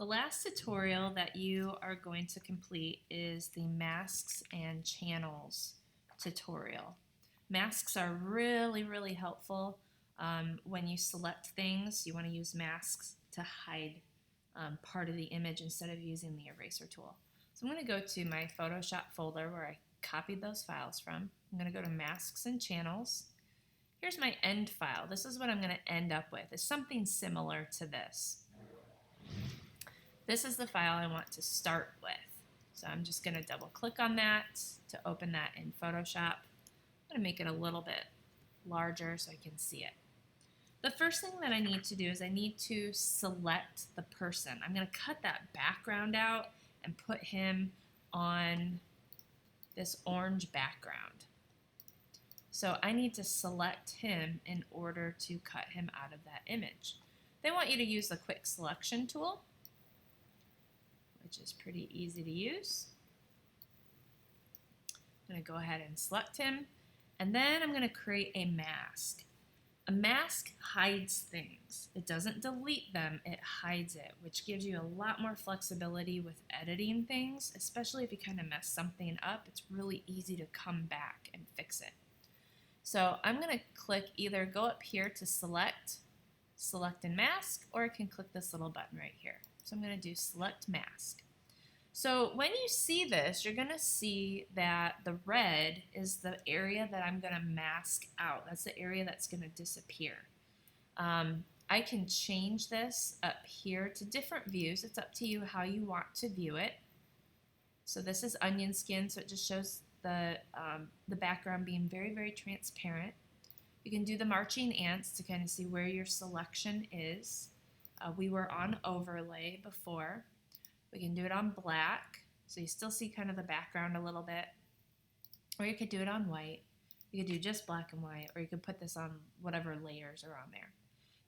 The last tutorial that you are going to complete is the masks and channels tutorial. Masks are really helpful when you select things. You want to use masks to hide part of the image instead of using the eraser tool. So I'm going to go to my Photoshop folder where I copied those files from. I'm going to go to masks and channels. Here's my end file. This is what I'm going to end up with. It's something similar to this. This is the file I want to start with. So I'm just going to double click on that to open that in Photoshop. I'm going to make it a little bit larger so I can see it. The first thing that I need to do is I need to select the person. I'm going to cut that background out and put him on this orange background. So I need to select him in order to cut him out of that image. They want you to use the quick selection tool, which is pretty easy to use. I'm going to go ahead and select him, and then I'm going to create a mask. A mask hides things. It doesn't delete them, it hides it, which gives you a lot more flexibility with editing things, especially if you kind of mess something up. It's really easy to come back and fix it. So I'm going to click either go up here to select and mask, or I can click this little button right here. So I'm going to do select mask. So when you see this, you're going to see that the red is the area that I'm going to mask out. That's the area that's going to disappear. I can change this up here to different views. It's up to you how you want to view it. So this is onion skin, so it just shows the background being very transparent. You can do the marching ants to kind of see where your selection is. We were on overlay before. We can do it on black, so you still see kind of the background a little bit. Or you could do it on white. You could do just black and white, or you could put this on whatever layers are on there.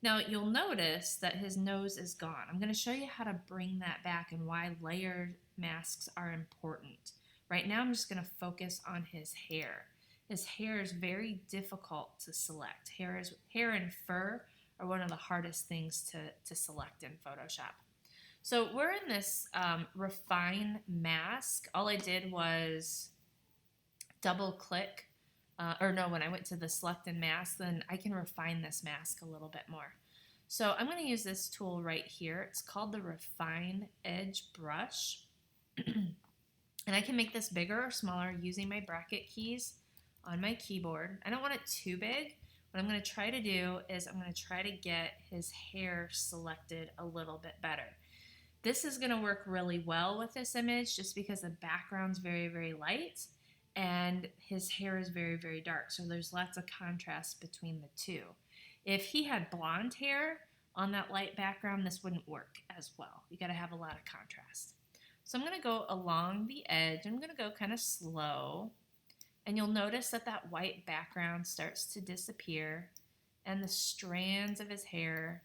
Now you'll notice that his nose is gone. I'm going to show you how to bring that back and why layered masks are important. Right now I'm just going to focus on his hair. His hair is very difficult to select. Hair and fur are one of the hardest things to select in Photoshop. So we're in this refine mask. All I did was double click, when I went to the select and mask, then I can refine this mask a little bit more. So I'm going to use this tool right here. It's called the Refine Edge Brush. And I can make this bigger or smaller using my bracket keys on my keyboard. I don't want it too big. What I'm going to try to do is I'm going to try to get his hair selected a little bit better. This is going to work really well with this image just because the background's very light and his hair is very dark. So there's lots of contrast between the two. If he had blonde hair on that light background, this wouldn't work as well. You got to have a lot of contrast. So I'm going to go along the edge. I'm going to go kind of slow. And you'll notice that that white background starts to disappear and the strands of his hair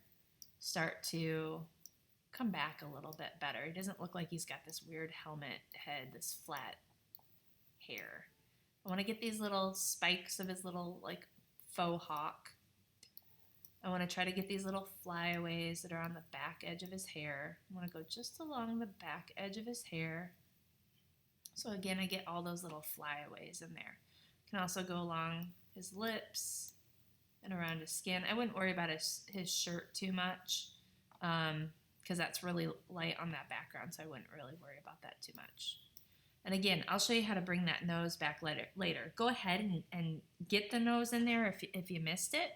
start to come back a little bit better. He doesn't look like he's got this weird helmet head, this flat hair. I want to get these little spikes of his little like faux hawk. I want to try to get these little flyaways that are on the back edge of his hair. I want to go just along the back edge of his hair. So again, I get all those little flyaways in there. I can also go along his lips and around his skin. I wouldn't worry about his shirt too much because that's really light on that background, so I wouldn't really worry about that too much. And again, I'll show you how to bring that nose back later. Go ahead and get the nose in there if you missed it,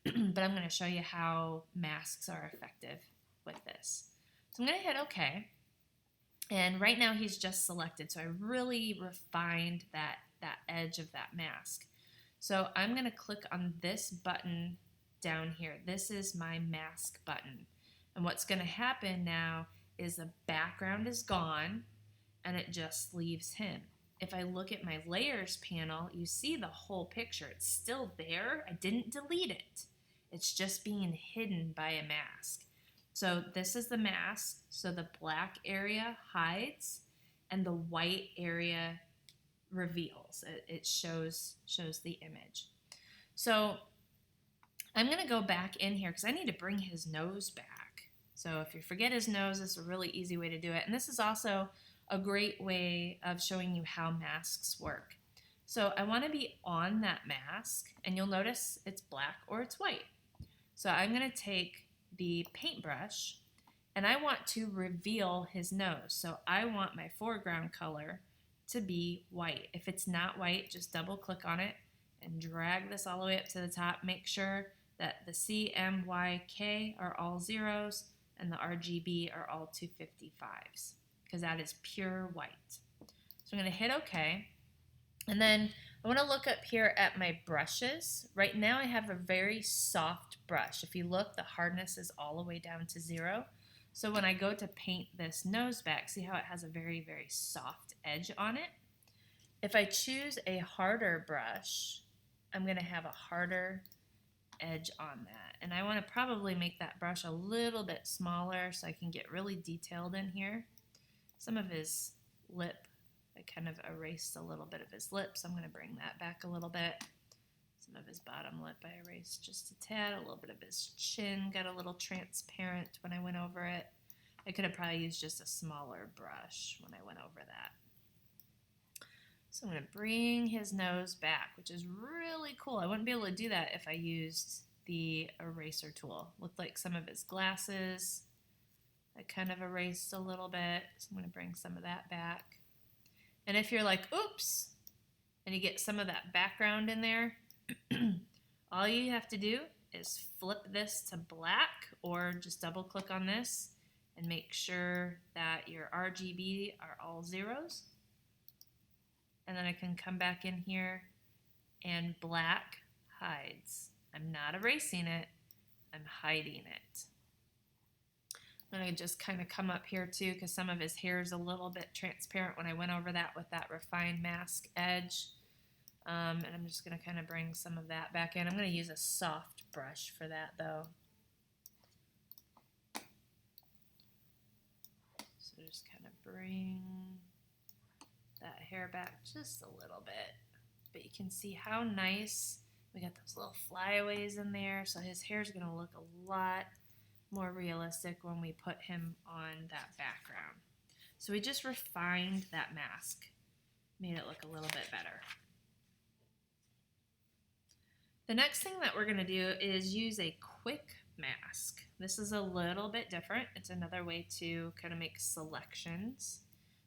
but I'm going to show you how masks are effective with this. So I'm going to hit OK. And right now he's just selected, so I really refined that edge of that mask. So I'm going to click on this button down here. This is my mask button. And what's going to happen now is the background is gone and it just leaves him. If I look at my layers panel, you see the whole picture. It's still there. I didn't delete it. It's just being hidden by a mask. So this is the mask. So the black area hides and the white area reveals. It shows the image. So I'm going to go back in here because I need to bring his nose back. So if you forget his nose, this is a really easy way to do it. And this is also a great way of showing you how masks work. So I want to be on that mask, and you'll notice it's black or it's white. So I'm going to take the paintbrush, and I want to reveal his nose. So I want my foreground color to be white. If it's not white, just double click on it and drag this all the way up to the top. Make sure that the CMYK are all zeros and the RGB are all 255s, because that is pure white. So I'm going to hit OK. And then I want to look up here at my brushes. Right now I have a very soft brush. If you look, the hardness is all the way down to 0. So when I go to paint this nose back, see how it has a very, very soft edge on it? If I choose a harder brush, I'm going to have a harder edge on that. And I want to probably make that brush a little bit smaller so I can get really detailed in here. Some of his lip, I kind of erased a little bit of his lip, so I'm going to bring that back a little bit. Some of his bottom lip I erased just a tad. A little bit of his chin got a little transparent when I went over it. I could have probably used just a smaller brush when I went over that. So I'm going to bring his nose back, which is really cool. I wouldn't be able to do that if I used the eraser tool. Looked like some of his glasses I kind of erased a little bit, so I'm going to bring some of that back. And if you're like, oops, and you get some of that background in there, all you have to do is flip this to black, or just double click on this and make sure that your RGB are all zeros. And then I can come back in here and black hides. I'm not erasing it, I'm hiding it. I'm going to just kind of come up here too, because some of his hair is a little bit transparent when I went over that with that refined mask edge. And I'm just going to kind of bring some of that back in. I'm going to use a soft brush for that though. So just kind of bring that hair back just a little bit. But you can see how nice we got those little flyaways in there. So his hair is going to look a lot more realistic when we put him on that background. So we just refined that mask, made it look a little bit better. The next thing that we're going to do is use a quick mask. This is a little bit different. It's another way to kind of make selections.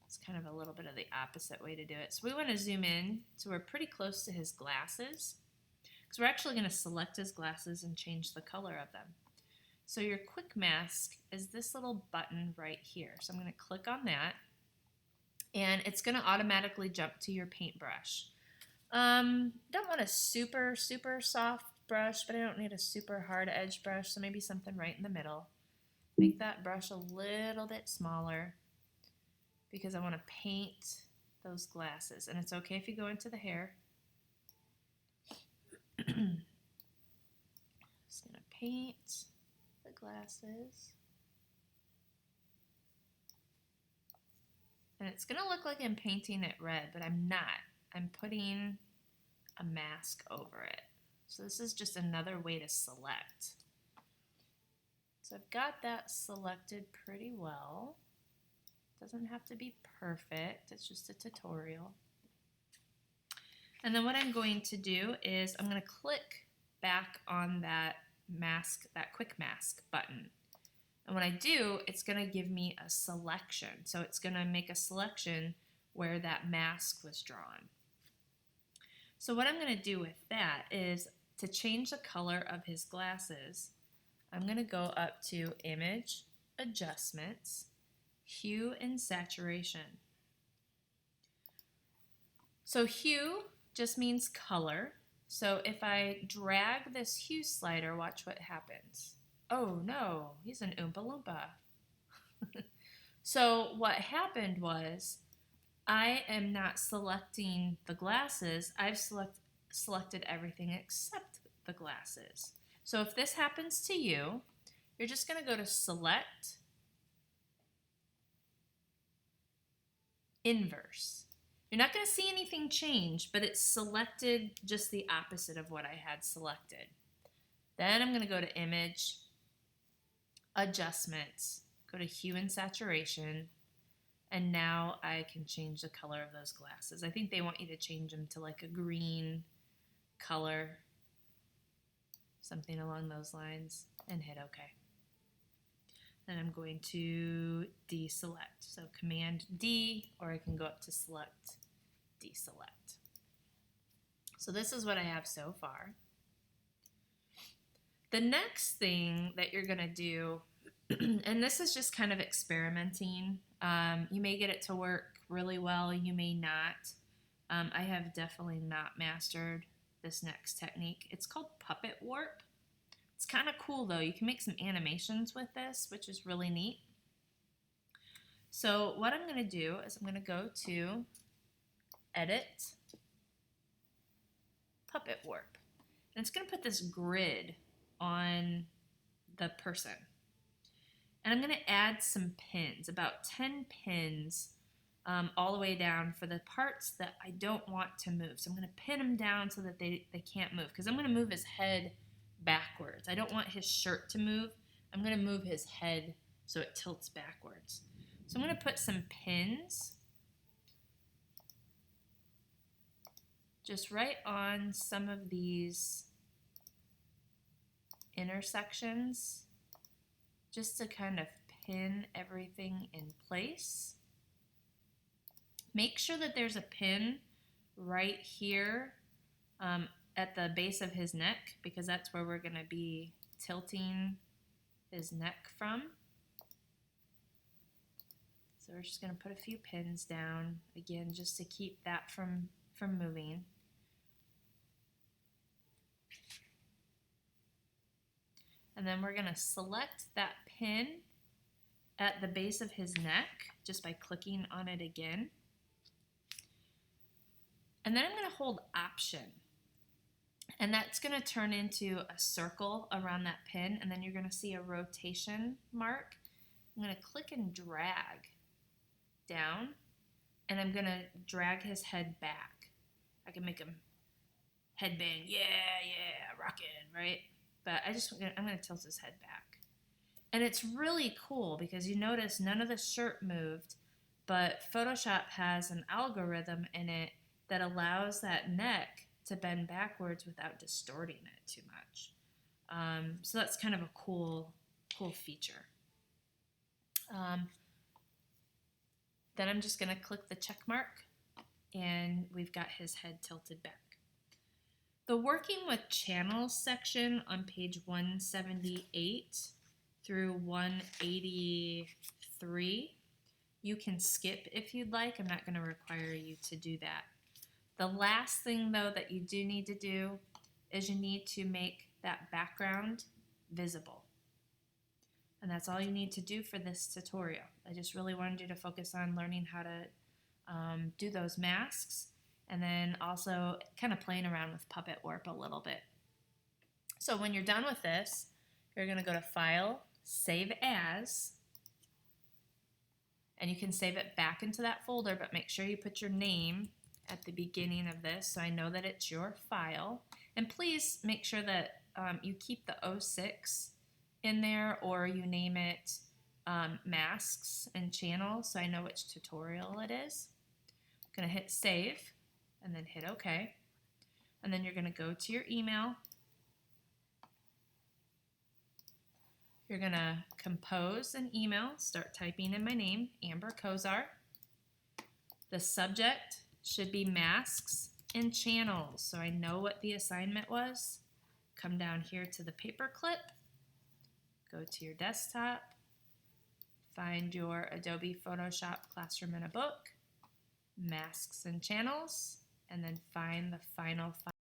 It's kind of a little bit of the opposite way to do it. So we want to zoom in so we're pretty close to his glasses, because we're actually going to select his glasses and change the color of them. So your quick mask is this little button right here. So I'm going to click on that, and it's going to automatically jump to your paintbrush. Don't want a super, super soft brush, but I don't need a super hard edge brush, so maybe something right in the middle. Make that brush a little bit smaller because I want to paint those glasses. And it's okay if you go into the hair. Just going to paint glasses. And it's going to look like I'm painting it red, but I'm not. I'm putting a mask over it. So this is just another way to select. So I've got that selected pretty well. Doesn't have to be perfect. It's just a tutorial. And then what I'm going to do is I'm going to click back on that mask, that quick mask button. And when I do, it's going to give me a selection. So it's going to make a selection where that mask was drawn. So what I'm going to do with that is to change the color of his glasses, I'm going to go up to Image, Adjustments, Hue and Saturation. So hue just means color. So if I drag this hue slider, watch what happens. Oh no, he's an Oompa Loompa. So what happened was I am not selecting the glasses. I've selected everything except the glasses. So if this happens to you, you're just going to go to Select, Inverse. You're not going to see anything change, but it's selected just the opposite of what I had selected. Then I'm going to go to Image, adjustments, go to hue and saturation, and now I can change the color of those glasses. I think they want you to change them to like a green color, something along those lines, and hit OK. Then I'm going to deselect. So Command D, or I can go up to Select, Deselect. So this is what I have so far. The next thing that you're going to do, and this is just kind of experimenting. You may get it to work really well, you may not. I have definitely not mastered this next technique. It's called Puppet Warp. It's kind of cool though. You can make some animations with this, which is really neat. So what I'm going to do is I'm going to go to Edit, Puppet Warp. And it's going to put this grid on the person. And I'm going to add some pins, about 10 pins all the way down for the parts that I don't want to move. So I'm going to pin them down so that they can't move, because I'm going to move his head backwards. I don't want his shirt to move. I'm going to move his head so it tilts backwards. So I'm going to put some pins just right on some of these intersections, just to kind of pin everything in place. Make sure that there's a pin right here at the base of his neck, because that's where we're going to be tilting his neck from. So we're just going to put a few pins down, again, just to keep that from moving. And then we're going to select that pin at the base of his neck just by clicking on it again. And then I'm going to hold Option. And that's going to turn into a circle around that pin, and then you're going to see a rotation mark. I'm going to click and drag down, and I'm going to drag his head back. I can make him headbang, yeah, rockin', right? But I'm going to tilt his head back. And it's really cool because you notice none of the shirt moved, but Photoshop has an algorithm in it that allows that neck to bend backwards without distorting it too much. So that's kind of a cool feature. Then I'm just going to click the check mark, and we've got his head tilted back. The Working with Channels section on page 178 through 183, you can skip if you'd like. I'm not going to require you to do that. The last thing, though, that you do need to do is you need to make that background visible. And that's all you need to do for this tutorial. I just really wanted you to focus on learning how to do those masks, and then also kind of playing around with Puppet Warp a little bit. So when you're done with this, you're going to go to File, Save As, and you can save it back into that folder, but make sure you put your name at the beginning of this so I know that it's your file. And please make sure that you keep the 06 in there, or you name it Masks and Channels so I know which tutorial it is. I'm going to hit Save and then hit OK. And then you're going to go to your email. You're going to compose an email, start typing in my name, Amber Kozar. The subject should be Masks and Channels, so I know what the assignment was. Come down here to the paperclip, go to your desktop, find your Adobe Photoshop Classroom in a Book, Masks and Channels, and then find the final file.